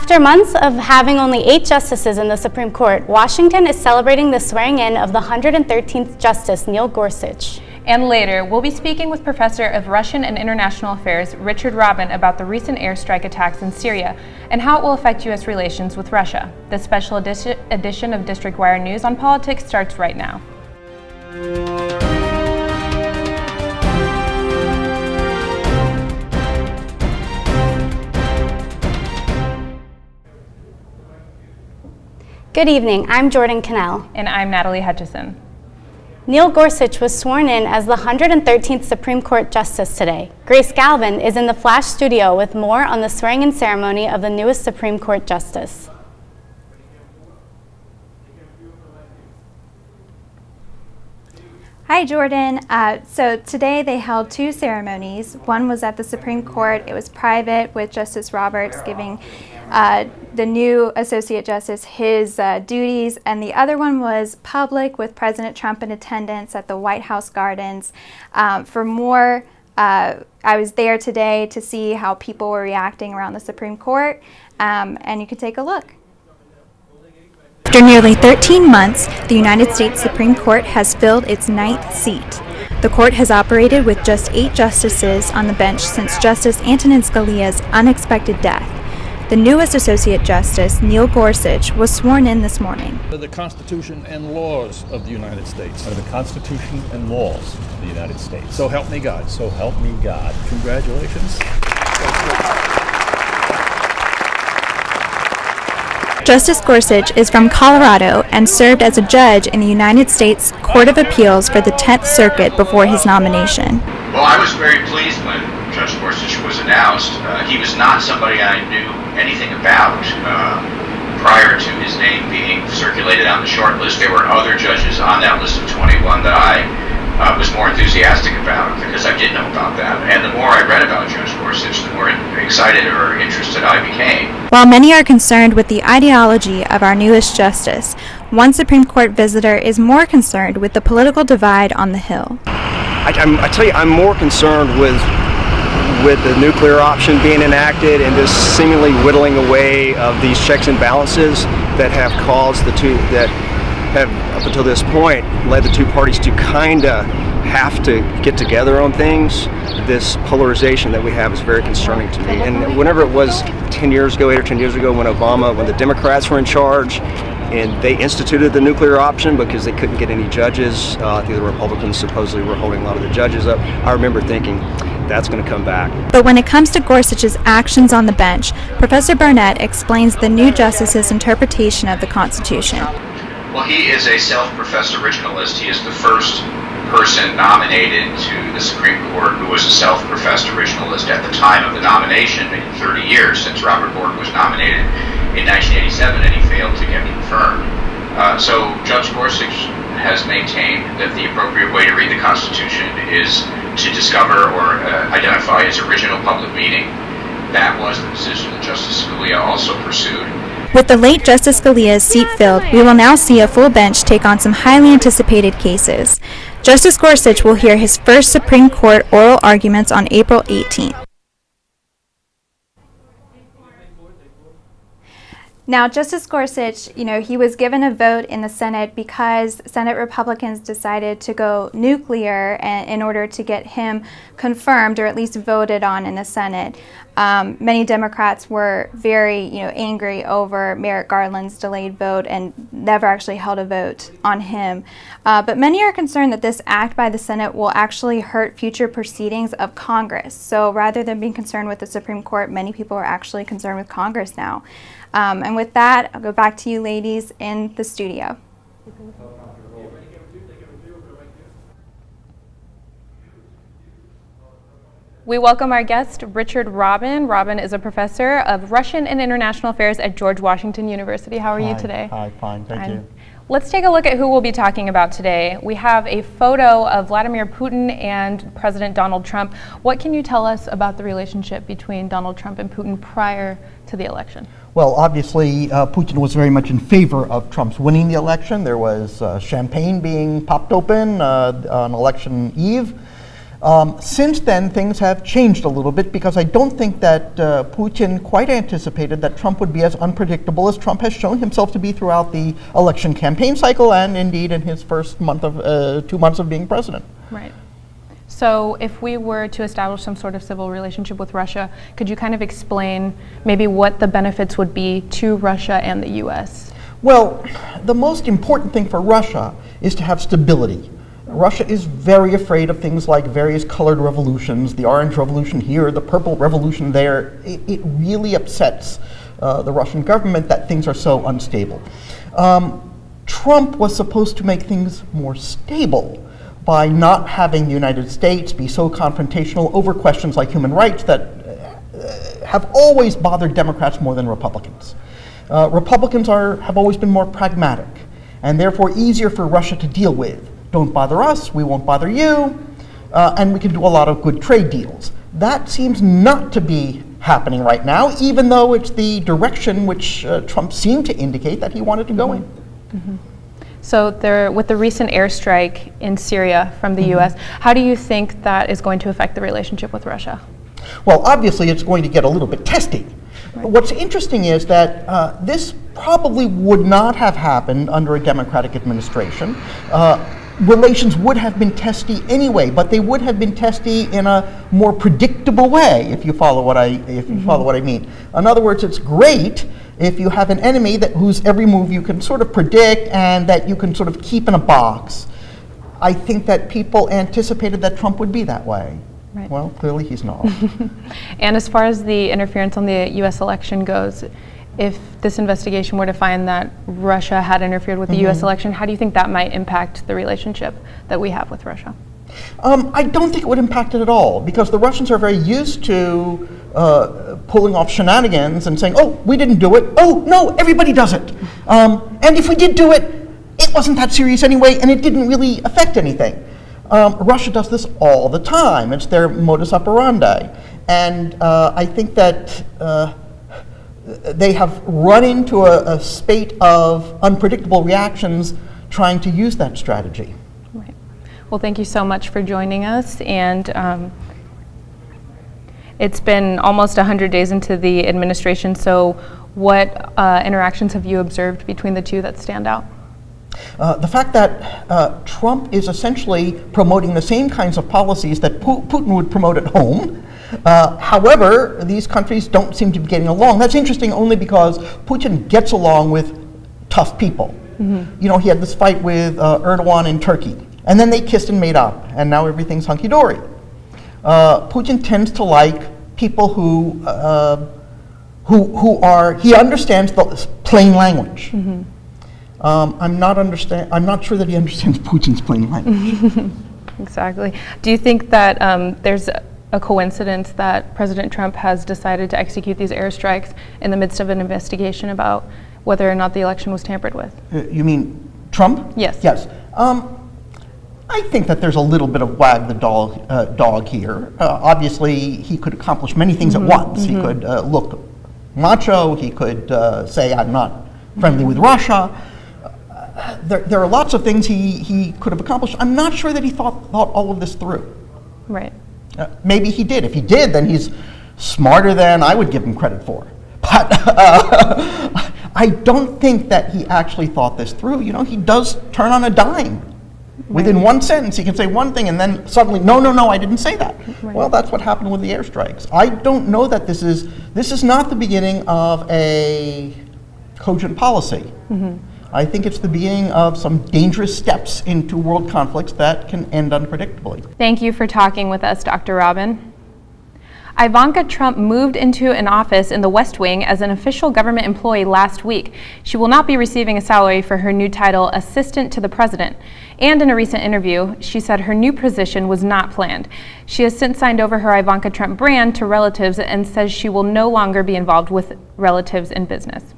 After months of having only 8 justices in the Supreme Court, Washington is celebrating the swearing-in of the 113th Justice, Neil Gorsuch. And later, we'll be speaking with Professor of Russian and International Affairs, Richard Robin, about the recent airstrike attacks in Syria and how it will affect U.S. relations with Russia. This special edition of District Wire News on Politics starts right now. Good evening, I'm Jordan Cannell. And I'm Natalie Hutchison. Neil Gorsuch was sworn in as the 113th Supreme Court Justice today. Grace Galvin is in the Flash studio with more on the swearing-in ceremony of the newest Supreme Court Justice. Hi, Jordan. So today they held 2 ceremonies. One was at the Supreme Court. It was private with Justice Roberts giving the new Associate Justice his duties, and the other one was public with President Trump in attendance at the White House Gardens. For more, I was there today to see how people were reacting around the Supreme Court, and you can take a look. After nearly 13 months, the United States Supreme Court has filled its 9th seat. The court has operated with just 8 justices on the bench since Justice Antonin Scalia's unexpected death. The newest Associate Justice, Neil Gorsuch, was sworn in this morning. The Constitution and laws of the United States. Under the Constitution and laws of the United States. So help me God. So help me God. Congratulations. Justice Gorsuch is from Colorado and served as a judge in the United States Court of Appeals for the 10th Circuit before his nomination. Well, I was very pleased when Judge Gorsuch was announced. He was not somebody I knew anything about prior to his name being circulated on the short list. There were other judges on that list of 21 that I was more enthusiastic about because I did know about that. And the more I read about Judge Gorsuch, the more excited or interested I became. While many are concerned with the ideology of our newest justice, one Supreme Court visitor is more concerned with the political divide on the Hill. I tell you, I'm more concerned with the nuclear option being enacted and just seemingly whittling away of these checks and balances that have caused that have, up until this point, led the 2 parties to kind of have to get together on things. This polarization that we have is very concerning to me. And whenever it was 10 years ago, 8 or 10 years ago, when the Democrats were in charge, and they instituted the nuclear option because they couldn't get any judges. The Republicans supposedly were holding a lot of the judges up. I remember thinking, that's going to come back. But when it comes to Gorsuch's actions on the bench, Professor Burnett explains the new justice's interpretation of the Constitution. Well, he is a self-professed originalist. He is the first person nominated to the Supreme Court who was a self-professed originalist at the time of the nomination in 30 years since Robert Bork was nominated in 1987, and he failed to get confirmed. So Judge Gorsuch has maintained that the appropriate way to read the Constitution is to discover or identify its original public meaning. That was the position that Justice Scalia also pursued. With the late Justice Scalia's seat filled, we will now see a full bench take on some highly anticipated cases. Justice Gorsuch will hear his first Supreme Court oral arguments on April 18th. Now, Justice Gorsuch, he was given a vote in the Senate because Senate Republicans decided to go nuclear in order to get him confirmed or at least voted on in the Senate. Many Democrats were very, angry over Merrick Garland's delayed vote and never actually held a vote on him. But many are concerned that this act by the Senate will actually hurt future proceedings of Congress. So rather than being concerned with the Supreme Court, many people are actually concerned with Congress now. And with that, I'll go back to you ladies in the studio. We welcome our guest, Richard Robin. Robin is a professor of Russian and International Affairs at George Washington University. How are you today? Hi, fine, thank you. Let's take a look at who we'll be talking about today. We have a photo of Vladimir Putin and President Donald Trump. What can you tell us about the relationship between Donald Trump and Putin prior to the election? Well, obviously, Putin was very much in favor of Trump's winning the election. There was champagne being popped open on election eve. Since then, things have changed a little bit because I don't think that Putin quite anticipated that Trump would be as unpredictable as Trump has shown himself to be throughout the election campaign cycle and indeed in his first month of 2 months of being president. Right. So if we were to establish some sort of civil relationship with Russia, could you kind of explain maybe what the benefits would be to Russia and the U.S.? Well, the most important thing for Russia is to have stability. Russia is very afraid of things like various colored revolutions, the orange revolution here, the purple revolution there. It really upsets the Russian government that things are so unstable. Trump was supposed to make things more stable by not having the United States be so confrontational over questions like human rights that have always bothered Democrats more than Republicans. Republicans have always been more pragmatic and therefore easier for Russia to deal with. Don't bother us, we won't bother you, and we can do a lot of good trade deals. That seems not to be happening right now, even though it's the direction which Trump seemed to indicate that he wanted to go in. Mm-hmm. So with the recent airstrike in Syria from the U.S., how do you think that is going to affect the relationship with Russia? Well, obviously it's going to get a little bit testy. Right. What's interesting is that this probably would not have happened under a Democratic administration. Relations would have been testy anyway, but they would have been testy in a more predictable way, if you follow what I mean. In other words, it's great if you have an enemy whose every move you can sort of predict and that you can sort of keep in a box. I think that people anticipated that Trump would be that way. Right. Well, clearly he's not. And as far as the interference on the U.S. election goes, if this investigation were to find that Russia had interfered with the U.S. election, how do you think that might impact the relationship that we have with Russia? I don't think it would impact it at all, because the Russians are very used to pulling off shenanigans and saying, oh, we didn't do it. Oh, no, everybody does it. And if we did do it, it wasn't that serious anyway, and it didn't really affect anything. Russia does this all the time. It's their modus operandi. And I think that they have run into a spate of unpredictable reactions trying to use that strategy. Right. Well, thank you so much for joining us. And it's been almost 100 days into the administration, so what interactions have you observed between the two that stand out? The fact that Trump is essentially promoting the same kinds of policies that Putin would promote at home. However, these countries don't seem to be getting along. That's interesting only because Putin gets along with tough people. You know, he had this fight with Erdogan in Turkey, and then they kissed and made up, and now everything's hunky-dory. Putin tends to like people who are, he understands the plain language. I'm not sure that he understands Putin's plain language. Exactly. Do you think that there's a coincidence that President Trump has decided to execute these airstrikes in the midst of an investigation about whether or not the election was tampered with? You mean Trump? Yes. Yes. I think that there's a little bit of wag the dog here. Obviously, he could accomplish many things at once. He could look macho. He could say, I'm not friendly with Russia. There are lots of things he could have accomplished. I'm not sure that he thought all of this through. Right. Maybe he did. If he did, then he's smarter than I would give him credit for. But I don't think that he actually thought this through. You know, he does turn on a dime. Within one sentence, he can say one thing and then suddenly, no, I didn't say that. Right. Well, that's what happened with the airstrikes. I don't know that this is not the beginning of a cogent policy. I think it's the beginning of some dangerous steps into world conflicts that can end unpredictably. Thank you for talking with us, Dr. Robin. Ivanka Trump moved into an office in the West Wing as an official government employee last week. She will not be receiving a salary for her new title, Assistant to the President. And in a recent interview, she said her new position was not planned. She has since signed over her Ivanka Trump brand to relatives and says she will no longer be involved with relatives in business.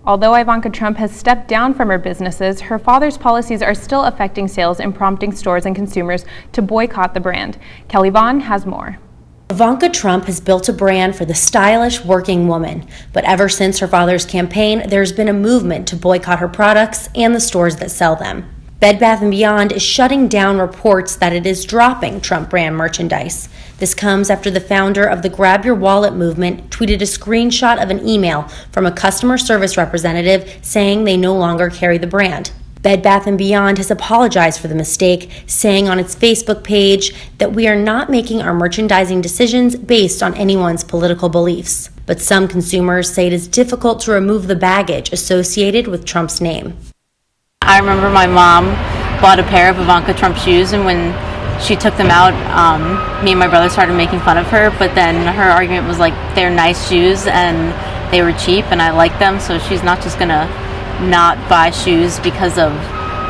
Although Ivanka Trump has stepped down from her businesses, her father's policies are still affecting sales and prompting stores and consumers to boycott the brand. Kelly Vaughn has more. Ivanka Trump has built a brand for the stylish working woman, but ever since her father's campaign, there's been a movement to boycott her products and the stores that sell them. Bed Bath & Beyond is shutting down reports that it is dropping Trump brand merchandise. This comes after the founder of the Grab Your Wallet movement tweeted a screenshot of an email from a customer service representative saying they no longer carry the brand. Bed Bath & Beyond has apologized for the mistake, saying on its Facebook page that we are not making our merchandising decisions based on anyone's political beliefs. But some consumers say it is difficult to remove the baggage associated with Trump's name. I remember my mom bought a pair of Ivanka Trump shoes, and when she took them out, me and my brother started making fun of her, but then her argument was like, they're nice shoes and they were cheap and I like them, so she's not just gonna not buy shoes because of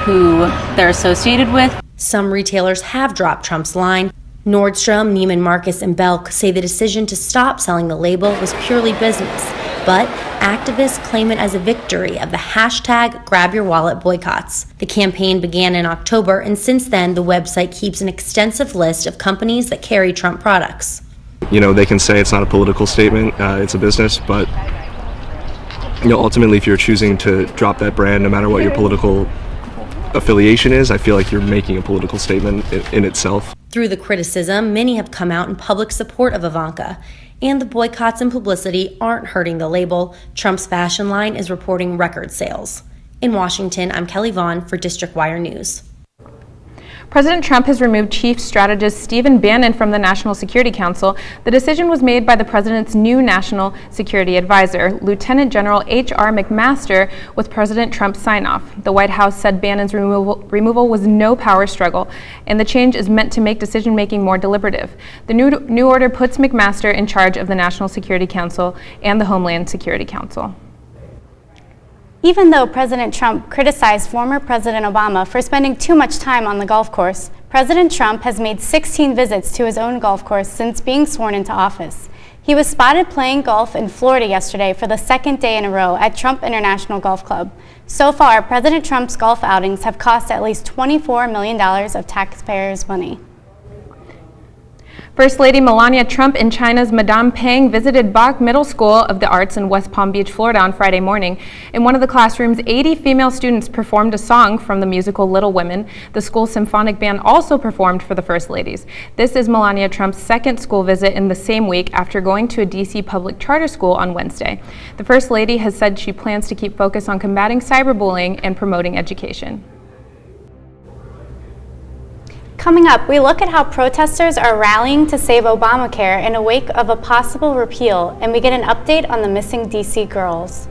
who they're associated with. Some retailers have dropped Trump's line. Nordstrom, Neiman Marcus, and Belk say the decision to stop selling the label was purely business, but activists claim it as a victory of the hashtag Grab Your Wallet boycotts. The campaign began in October, and since then, the website keeps an extensive list of companies that carry Trump products. You know, they can say it's not a political statement, it's a business, but ultimately, if you're choosing to drop that brand, no matter what your political affiliation is, I feel like you're making a political statement in itself. Through the criticism, many have come out in public support of Ivanka. And the boycotts and publicity aren't hurting the label. Trump's fashion line is reporting record sales. In Washington, I'm Kelly Vaughn for District Wire News. President Trump has removed Chief Strategist Stephen Bannon from the National Security Council. The decision was made by the president's new National Security Advisor, Lieutenant General H.R. McMaster, with President Trump's sign-off. The White House said Bannon's removal was no power struggle, and the change is meant to make decision-making more deliberative. The new order puts McMaster in charge of the National Security Council and the Homeland Security Council. Even though President Trump criticized former President Obama for spending too much time on the golf course, President Trump has made 16 visits to his own golf course since being sworn into office. He was spotted playing golf in Florida yesterday for the second day in a row at Trump International Golf Club. So far, President Trump's golf outings have cost at least $24 million of taxpayers' money. First Lady Melania Trump and China's Madame Peng visited Bach Middle School of the Arts in West Palm Beach, Florida on Friday morning. In one of the classrooms, 80 female students performed a song from the musical Little Women. The school symphonic band also performed for the First Ladies. This is Melania Trump's second school visit in the same week after going to a D.C. public charter school on Wednesday. The First Lady has said she plans to keep focus on combating cyberbullying and promoting education. Coming up, we look at how protesters are rallying to save Obamacare in the wake of a possible repeal, and we get an update on the missing D.C. girls.